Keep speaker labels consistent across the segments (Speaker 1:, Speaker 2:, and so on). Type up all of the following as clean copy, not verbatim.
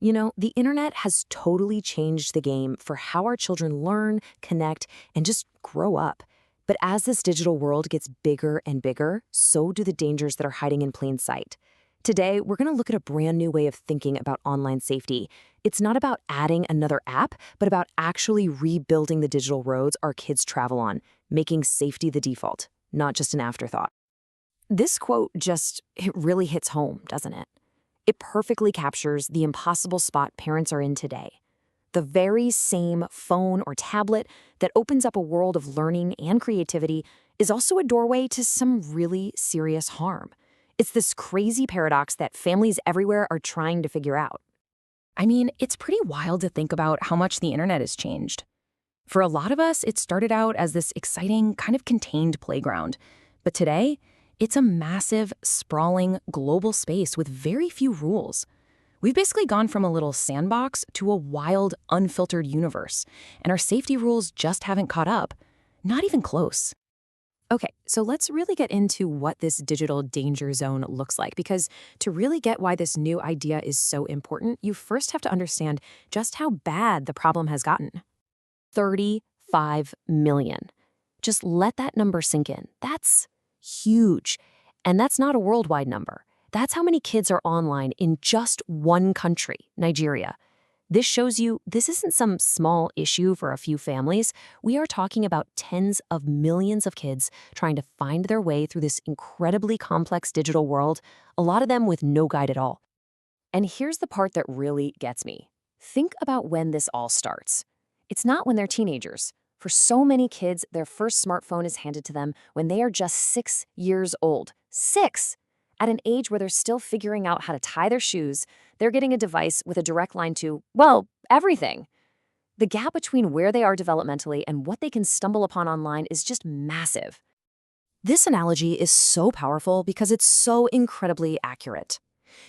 Speaker 1: You know, the internet has totally changed the game for how our children learn, connect, and just grow up. But as this digital world gets bigger and bigger, so do the dangers that are hiding in plain sight. Today, we're going to look at a brand new way of thinking about online safety. It's not about adding another app, but about actually rebuilding the digital roads our kids travel on, making safety the default, not just an afterthought. This quote it really hits home, doesn't it? It perfectly captures the impossible spot parents are in today. The very same phone or tablet that opens up a world of learning and creativity is also a doorway to some really serious harm. It's this crazy paradox that families everywhere are trying to figure out.
Speaker 2: I mean, it's pretty wild to think about how much the internet has changed. For a lot of us, it started out as this exciting, kind of contained playground. But today, it's a massive, sprawling, global space with very few rules. We've basically gone from a little sandbox to a wild, unfiltered universe, and our safety rules just haven't caught up. Not even close.
Speaker 1: Okay, so let's really get into what this digital danger zone looks like, because to really get why this new idea is so important, you first have to understand just how bad the problem has gotten. 35 million. Just let that number sink in. That's huge. And that's not a worldwide number. That's how many kids are online in just one country, Nigeria. This shows you this isn't some small issue for a few families. We are talking about tens of millions of kids trying to find their way through this incredibly complex digital world, a lot of them with no guide at all. And here's the part that really gets me. Think about when this all starts. It's not when they're teenagers. For so many kids, their first smartphone is handed to them when they are just 6 years old. 6! At an age where they're still figuring out how to tie their shoes, they're getting a device with a direct line to, well, everything. The gap between where they are developmentally and what they can stumble upon online is just massive. This analogy is so powerful because it's so incredibly accurate.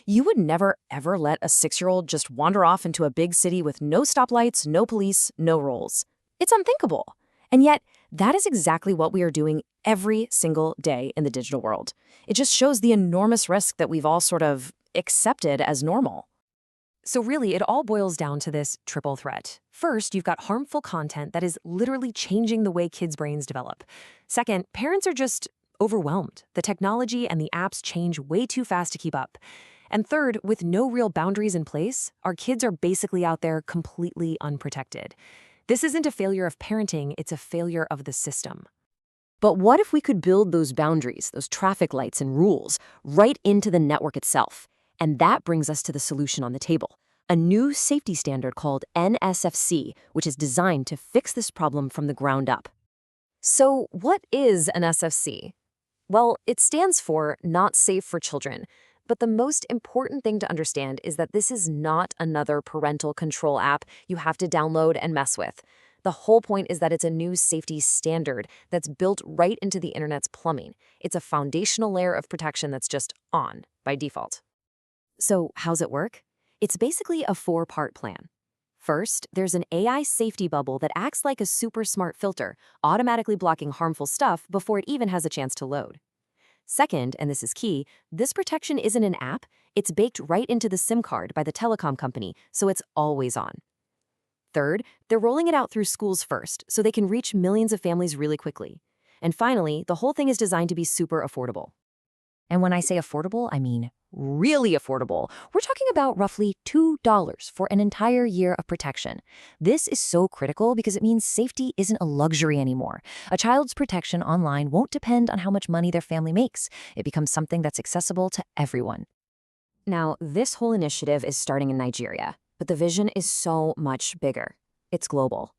Speaker 1: You would never, ever let a 6-year-old just wander off into a big city with no stoplights, no police, no rules. It's unthinkable. And yet, that is exactly what we are doing every single day in the digital world. It just shows the enormous risk that we've all sort of accepted as normal. So really, it all boils down to this triple threat. First, you've got harmful content that is literally changing the way kids' brains develop. Second, parents are just overwhelmed. The technology and the apps change way too fast to keep up. And third, with no real boundaries in place, our kids are basically out there completely unprotected. This isn't a failure of parenting, it's a failure of the system. But what if we could build those boundaries, those traffic lights and rules, right into the network itself? And that brings us to the solution on the table, a new safety standard called NSFC, which is designed to fix this problem from the ground up. So what is an NSFC? Well, it stands for Not Safe for Children. But the most important thing to understand is that this is not another parental control app you have to download and mess with. The whole point is that it's a new safety standard that's built right into the internet's plumbing. It's a foundational layer of protection that's just on by default. So how's it work? It's basically a 4-part plan. First, there's an AI safety bubble that acts like a super smart filter, automatically blocking harmful stuff before it even has a chance to load. Second, and this is key, this protection isn't an app, it's baked right into the SIM card by the telecom company, so it's always on. Third, they're rolling it out through schools first, so they can reach millions of families really quickly. And finally, the whole thing is designed to be super affordable. And when I say affordable, I mean really affordable. We're talking about roughly $2 for an entire year of protection. This is so critical because it means safety isn't a luxury anymore. A child's protection online won't depend on how much money their family makes. It becomes something that's accessible to everyone. Now, this whole initiative is starting in Nigeria, but the vision is so much bigger. It's global.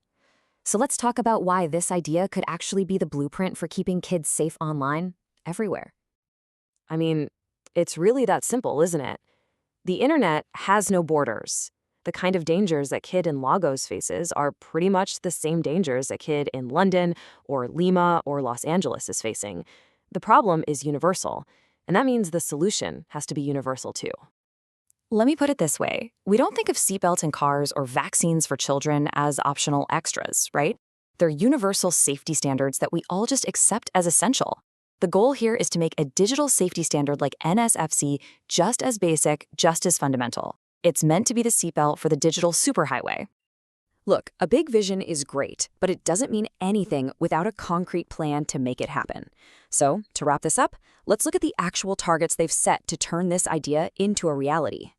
Speaker 1: So let's talk about why this idea could actually be the blueprint for keeping kids safe online everywhere. I mean, it's really that simple, isn't it? The internet has no borders. The kind of dangers that kid in Lagos faces are pretty much the same dangers a kid in London or Lima or Los Angeles is facing. The problem is universal, and that means the solution has to be universal too. Let me put it this way. We don't think of seatbelts in cars or vaccines for children as optional extras, right? They're universal safety standards that we all just accept as essential. The goal here is to make a digital safety standard like NSFC just as basic, just as fundamental. It's meant to be the seatbelt for the digital superhighway. Look, a big vision is great, but it doesn't mean anything without a concrete plan to make it happen. So, to wrap this up, let's look at the actual targets they've set to turn this idea into a reality.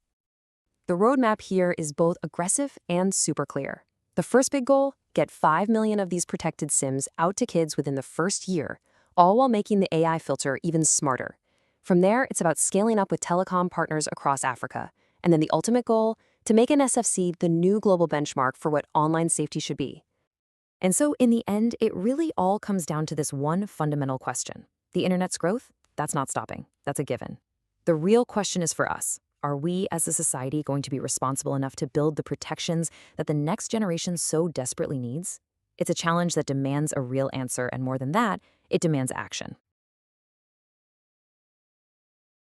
Speaker 1: The roadmap here is both aggressive and super clear. The first big goal, get 5 million of these protected SIMs out to kids within the first year, all while making the AI filter even smarter. From there, it's about scaling up with telecom partners across Africa. And then the ultimate goal, to make NSFC the new global benchmark for what online safety should be. And so in the end, it really all comes down to this one fundamental question. The internet's growth? That's not stopping. That's a given. The real question is for us. Are we as a society going to be responsible enough to build the protections that the next generation so desperately needs? It's a challenge that demands a real answer, and more than that, it demands action.